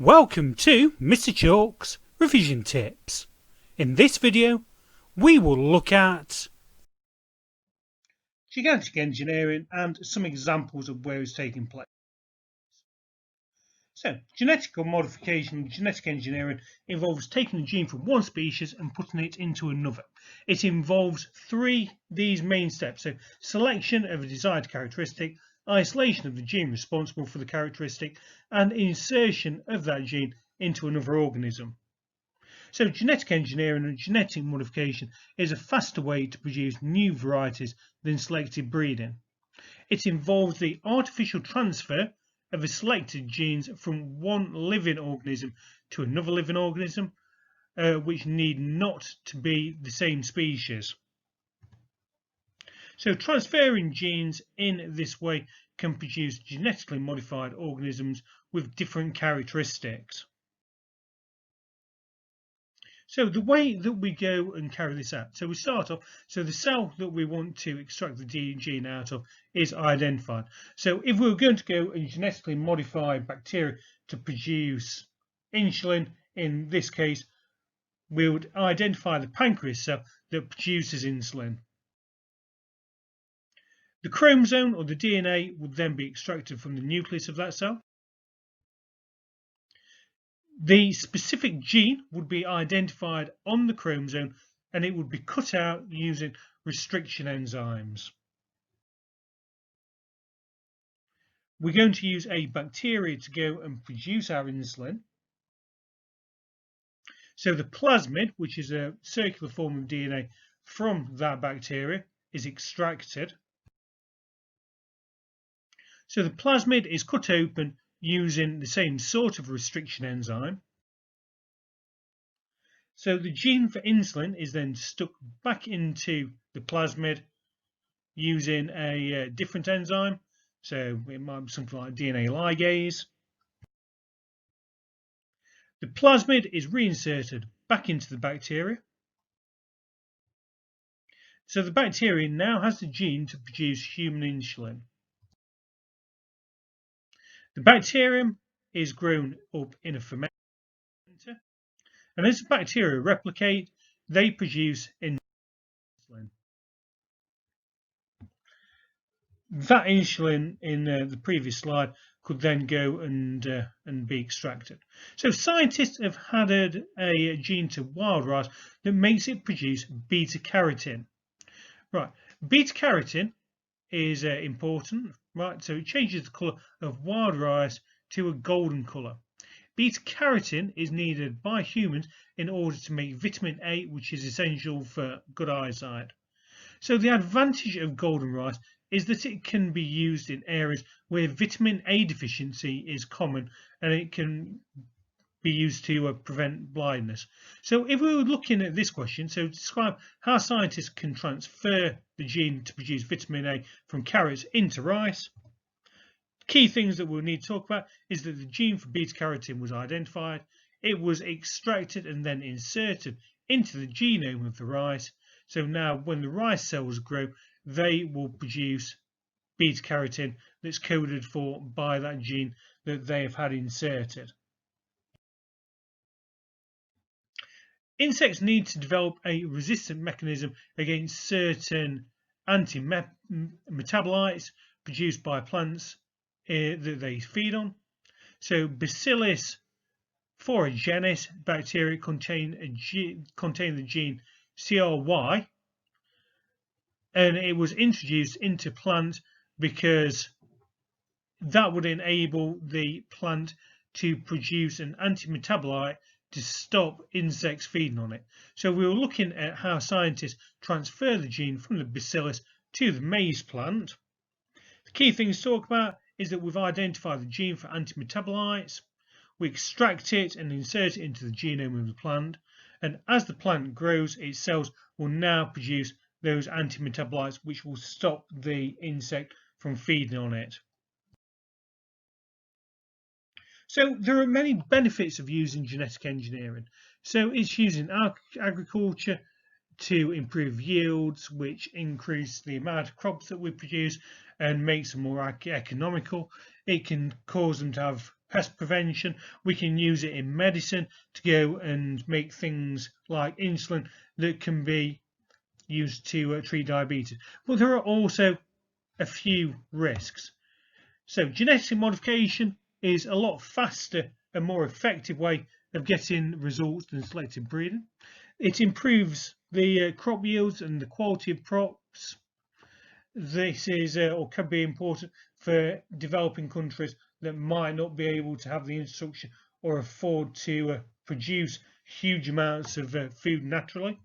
Welcome to Mr. Chalk's Revision Tips. In this video, we will look at genetic engineering and some examples of where it's taking place. So, genetic modification, genetic engineering involves taking a gene from one species and putting it into another. It involves these main steps. So, selection of a desired characteristic, isolation of the gene responsible for the characteristic, and insertion of that gene into another organism. So genetic engineering and genetic modification is a faster way to produce new varieties than selective breeding. It involves the artificial transfer of a selected genes from one living organism to another living organism, which need not to be the same species. So transferring genes in this way can produce genetically modified organisms with different characteristics. So the way that we go and carry this out, so we start off, so the cell that we want to extract the gene out of is identified. So if we were going to go and genetically modify bacteria to produce insulin, in this case, we would identify the pancreas cell that produces insulin. The chromosome or the DNA would then be extracted from the nucleus of that cell. The specific gene would be identified on the chromosome and it would be cut out using restriction enzymes. We're going to use a bacteria to go and produce our insulin. So the plasmid, which is a circular form of DNA from that bacteria, is extracted. So the plasmid is cut open using the same sort of restriction enzyme. So the gene for insulin is then stuck back into the plasmid using a different enzyme. So it might be something like DNA ligase. The plasmid is reinserted back into the bacteria. So the bacteria now has the gene to produce human insulin. The bacterium is grown up in a fermenter, and as the bacteria replicate, they produce insulin. That insulin in the previous slide could then go and be extracted. So scientists have added a gene to wild rice that makes it produce beta carotene. Right, beta carotene is important, right? So it changes the colour of wild rice to a golden colour. Beta carotene is needed by humans in order to make vitamin A, which is essential for good eyesight. So the advantage of golden rice is that it can be used in areas where vitamin A deficiency is common, and it can be used to prevent blindness. So if we were looking at this question, so describe how scientists can transfer the gene to produce vitamin A from carrots into rice. Key things that we'll need to talk about is that the gene for beta carotene was identified, it was extracted and then inserted into the genome of the rice. So now when the rice cells grow, they will produce beta carotene that's coded for by that gene that they have had inserted. Insects need to develop a resistant mechanism against certain anti-metabolites produced by plants that they feed on. So Bacillus thuringiensis bacteria contain the gene CRY, and it was introduced into plants because that would enable the plant to produce an anti-metabolite to stop insects feeding on it. So we were looking at how scientists transfer the gene from the bacillus to the maize plant. The key things to talk about is that we've identified the gene for antimetabolites, we extract it and insert it into the genome of the plant, and as the plant grows, its cells will now produce those antimetabolites which will stop the insect from feeding on it. So there are many benefits of using genetic engineering. So it's used in agriculture to improve yields, which increase the amount of crops that we produce and makes them more economical. It can cause them to have pest prevention. We can use it in medicine to go and make things like insulin that can be used to treat diabetes. But there are also a few risks. So genetic modification is a lot faster and more effective way of getting results than selective breeding. It improves the crop yields and the quality of crops. This is or can be important for developing countries that might not be able to have the infrastructure or afford to produce huge amounts of food naturally.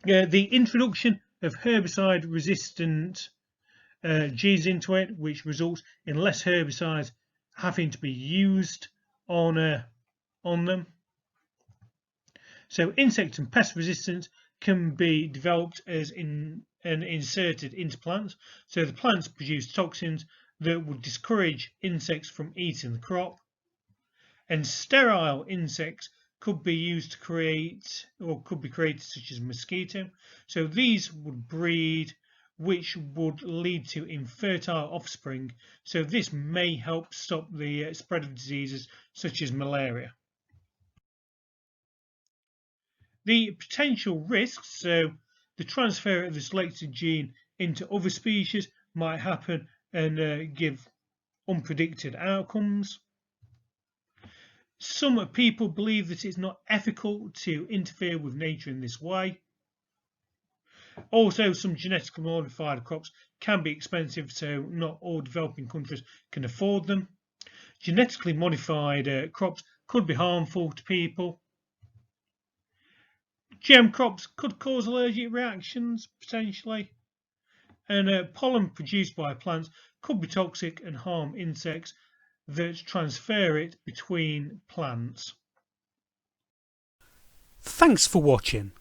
The introduction of herbicide-resistant genes into it, which results in less herbicides having to be used on them. So insect and pest resistance can be developed as and inserted into plants. So the plants produce toxins that would discourage insects from eating the crop. And sterile insects could be used to create, or could be created, such as mosquito. So these would breed, which would lead to infertile offspring. So this may help stop the spread of diseases such as malaria. The potential risks, so the transfer of the selected gene into other species might happen and give unpredicted outcomes. Some people believe that it's not ethical to interfere with nature in this way. Also, some genetically modified crops can be expensive, so not all developing countries can afford them. Genetically modified crops could be harmful to people. GM crops could cause allergic reactions, potentially. And pollen produced by plants could be toxic and harm insects that transfer it between plants. Thanks for watching.